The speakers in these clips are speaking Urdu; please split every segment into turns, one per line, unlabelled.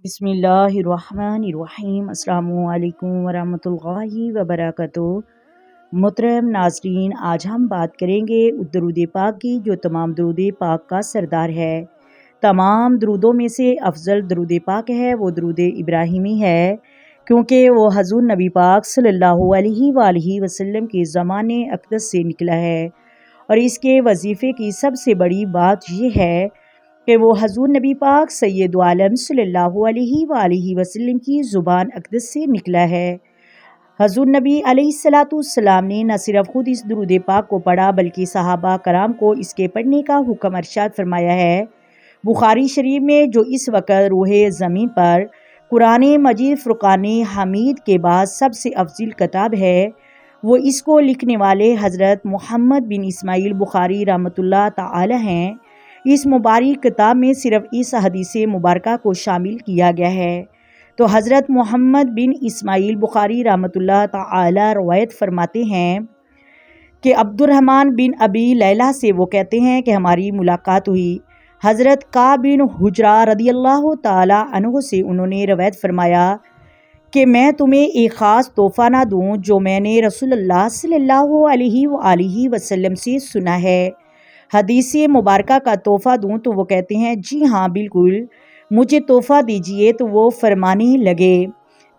بسم اللہ الرحمن الرحیم۔ السلام علیکم ورحمۃ اللہ وبرکاتہ۔ محترم ناظرین، آج ہم بات کریں گے درود پاک کی، جو تمام درود پاک کا سردار ہے۔ تمام درودوں میں سے افضل درود پاک ہے وہ درود ابراہیمی ہے، کیونکہ وہ حضور نبی پاک صلی اللہ علیہ وآلہ وسلم کے زمانے اقدس سے نکلا ہے، اور اس کے وظیفے کی سب سے بڑی بات یہ ہے کہ وہ حضور نبی پاک سید عالم صلی اللہ علیہ وآلہ وسلم کی زبان اقدس سے نکلا ہے۔ حضور نبی علیہ الصلاۃ والسلام نے نہ صرف خود اس درود پاک کو پڑھا بلکہ صحابہ کرام کو اس کے پڑھنے کا حکم ارشاد فرمایا ہے۔ بخاری شریف میں جو اس وقت روح زمین پر قرآن مجید فرقان حمید کے بعد سب سے افضل کتاب ہے، وہ اس کو لکھنے والے حضرت محمد بن اسماعیل بخاری رحمۃ اللہ تعالی ہیں۔ اس مبارک کتاب میں صرف اس حدیث مبارکہ کو شامل کیا گیا ہے۔ تو حضرت محمد بن اسماعیل بخاری رحمۃ اللہ تعالی روایت فرماتے ہیں کہ عبد الرحمن بن ابی لیلہ سے وہ کہتے ہیں کہ ہماری ملاقات ہوئی۔ حضرت کعب بن حجرہ رضی اللہ تعالی عنہ سے انہوں نے روایت فرمایا کہ میں تمہیں ایک خاص تحفہ نہ دوں جو میں نے رسول اللہ صلی اللہ علیہ وآلہ وسلم سے سنا ہے۔ حدیث مبارکہ کا تحفہ دوں تو وہ کہتے ہیں جی ہاں بالکل، مجھے تحفہ دیجئے۔ تو وہ فرمانے لگے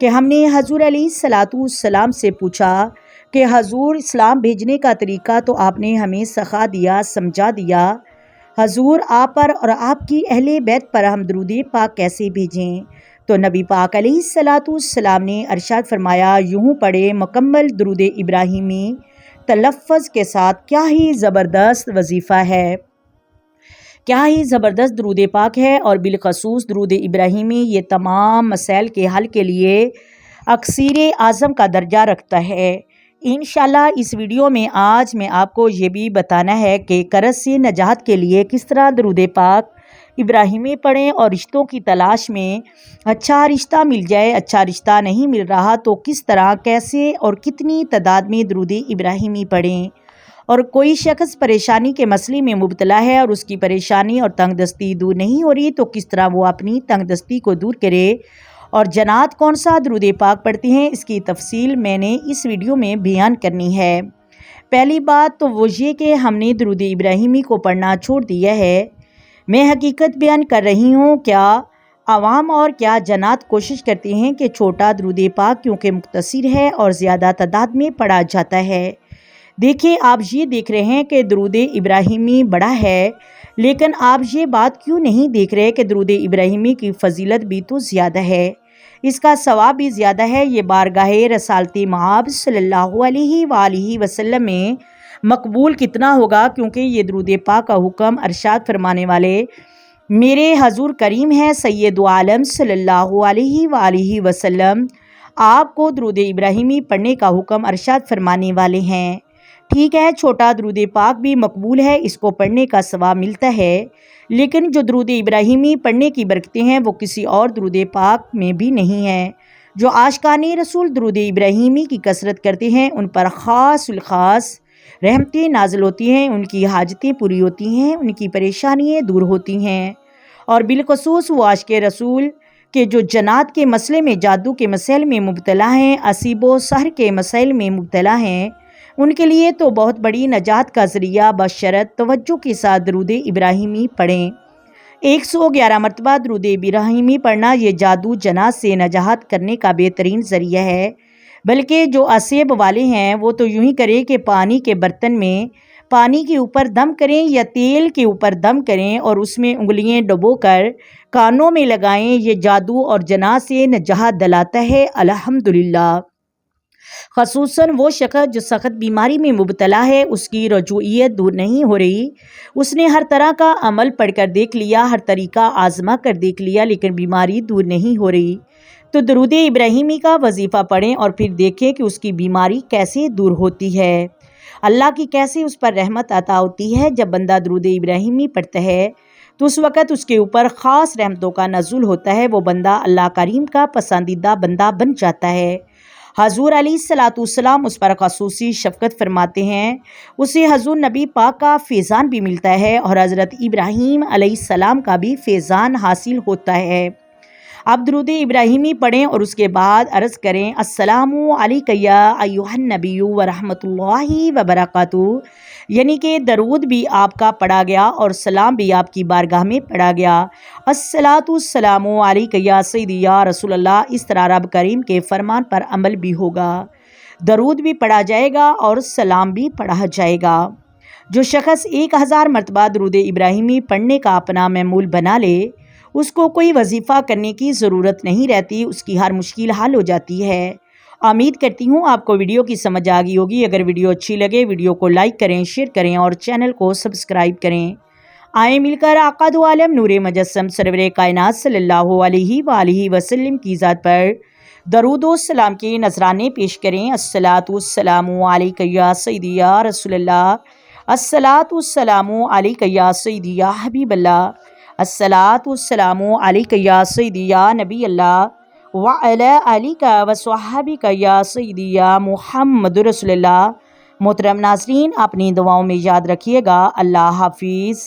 کہ ہم نے حضور علیہ الصلاۃ والسلام سے پوچھا کہ حضور، اسلام بھیجنے کا طریقہ تو آپ نے ہمیں سکھا دیا، سمجھا دیا، حضور آپ پر اور آپ کی اہل بیت پر ہم درود پاک کیسے بھیجیں؟ تو نبی پاک علیہ الصلاۃ والسلام نے ارشاد فرمایا، یوں پڑھے مکمل درود ابراہیمی تلفظ کے ساتھ۔ کیا ہی زبردست وظیفہ ہے، کیا ہی زبردست درود پاک ہے، اور بالخصوص درود ابراہیمی یہ تمام مسائل کے حل کے لیے اکسیر اعظم کا درجہ رکھتا ہے۔ انشاءاللہ اس ویڈیو میں آج میں آپ کو یہ بھی بتانا ہے کہ قرض سے نجات کے لیے کس طرح درود پاک ابراہیمی پڑھیں، اور رشتوں کی تلاش میں اچھا رشتہ مل جائے، اچھا رشتہ نہیں مل رہا تو کس طرح، کیسے اور کتنی تعداد میں درود ابراہیمی پڑھیں۔ اور کوئی شخص پریشانی کے مسئلے میں مبتلا ہے اور اس کی پریشانی اور تنگ دستی دور نہیں ہو رہی تو کس طرح وہ اپنی تنگ دستی کو دور کرے، اور جنات کون سا درود پاک پڑھتے ہیں، اس کی تفصیل میں نے اس ویڈیو میں بیان کرنی ہے۔ پہلی بات تو وہ یہ کہ ہم نے درود ابراہیمی کو پڑھنا چھوڑ دیا ہے۔ میں حقیقت بیان کر رہی ہوں، کیا عوام اور کیا جنات کوشش کرتے ہیں کہ چھوٹا درود پاک کیونکہ مختصر ہے اور زیادہ تعداد میں پڑھا جاتا ہے۔ دیکھیں، آپ یہ دیکھ رہے ہیں کہ درود ابراہیمی بڑا ہے، لیکن آپ یہ بات کیوں نہیں دیکھ رہے کہ درود ابراہیمی کی فضیلت بھی تو زیادہ ہے، اس کا ثواب بھی زیادہ ہے۔ یہ بارگاہ رسالت مآب صلی اللہ علیہ وآلہ وسلم میں مقبول کتنا ہوگا، کیونکہ یہ درود پاک کا حکم ارشاد فرمانے والے میرے حضور کریم ہیں سید عالم صلی اللہ علیہ وآلہ وسلم، آپ کو درود ابراہیمی پڑھنے کا حکم ارشاد فرمانے والے ہیں۔ ٹھیک ہے، چھوٹا درود پاک بھی مقبول ہے، اس کو پڑھنے کا ثواب ملتا ہے، لیکن جو درود ابراہیمی پڑھنے کی برکتیں ہیں وہ کسی اور درود پاک میں بھی نہیں ہیں۔ جو عاشقان رسول درود ابراہیمی کی کثرت کرتے ہیں ان پر خاص الخاص رحمتیں نازل ہوتی ہیں، ان کی حاجتیں پوری ہوتی ہیں، ان کی پریشانیاں دور ہوتی ہیں، اور بالخصوص وہ عاشق رسول کہ جو جنات کے مسئلے میں، جادو کے مسائل میں مبتلا ہیں، اسیب و سحر کے مسائل میں مبتلا ہیں، ان کے لیے تو بہت بڑی نجات کا ذریعہ بشرط توجہ کے ساتھ درود ابراہیمی پڑھیں۔ 111 مرتبہ درود ابراہیمی پڑھنا یہ جادو جنات سے نجات کرنے کا بہترین ذریعہ ہے۔ بلکہ جو اسیب والے ہیں وہ تو یوں ہی کریں کہ پانی کے برتن میں پانی کے اوپر دم کریں یا تیل کے اوپر دم کریں اور اس میں انگلیاں ڈبو کر کانوں میں لگائیں، یہ جادو اور جنات سے نجات دلاتا ہے الحمدللہ۔ خصوصاً وہ شخص جو سخت بیماری میں مبتلا ہے، اس کی رجوعیت دور نہیں ہو رہی، اس نے ہر طرح کا عمل پڑھ کر دیکھ لیا، ہر طریقہ آزما کر دیکھ لیا، لیکن بیماری دور نہیں ہو رہی، تو درود ابراہیمی کا وظیفہ پڑھیں اور پھر دیکھیں کہ اس کی بیماری کیسے دور ہوتی ہے، اللہ کی کیسے اس پر رحمت عطا ہوتی ہے۔ جب بندہ درود ابراہیمی پڑھتا ہے تو اس وقت اس کے اوپر خاص رحمتوں کا نزول ہوتا ہے، وہ بندہ اللہ کریم کا پسندیدہ بندہ بن جاتا ہے۔ حضور علیہ الصلاۃ والسلام اس پر خصوصی شفقت فرماتے ہیں، اسے حضور نبی پاک کا فیضان بھی ملتا ہے اور حضرت ابراہیم علیہ السلام کا بھی فیضان حاصل ہوتا ہے۔ آپ درود ابراہیمی پڑھیں اور اس کے بعد عرض کریں السلام علیک یا ایھا النبی ورحمۃ اللہ وبرکاتہ، یعنی کہ درود بھی آپ کا پڑھا گیا اور سلام بھی آپ کی بارگاہ میں پڑھا گیا۔ الصلاۃ والسلام علیک یا سیدی یا رسول اللہ، اس طرح رب کریم کے فرمان پر عمل بھی ہوگا، درود بھی پڑھا جائے گا اور سلام بھی پڑھا جائے گا۔ جو شخص 1000 مرتبہ درود ابراہیمی پڑھنے کا اپنا معمول بنا لے، اس کو کوئی وظیفہ کرنے کی ضرورت نہیں رہتی، اس کی ہر مشکل حل ہو جاتی ہے۔ امید کرتی ہوں آپ کو ویڈیو کی سمجھ آ گئی ہوگی۔ اگر ویڈیو اچھی لگے ویڈیو کو لائک کریں، شیئر کریں اور چینل کو سبسکرائب کریں۔ آئیں مل کر آقا دو عالم نور مجسم سرور کائنات صلی اللہ علیہ وآلہ وسلم کی ذات پر درود و سلام کے نذرانے پیش کریں۔ الصلاۃ والسلام علیک یا سیدی یا رسول اللہ، الصلاۃ والسلام علیک یا سیدی یا حبیب اللہ، الصلاۃ والسلام علیک یا سیدی یا نبی اللہ، وعلی آلک وصحبک یا سیدی یا محمد رسول اللہ۔ محترم ناظرین، اپنی دعاؤں میں یاد رکھیے گا۔ اللہ حافظ۔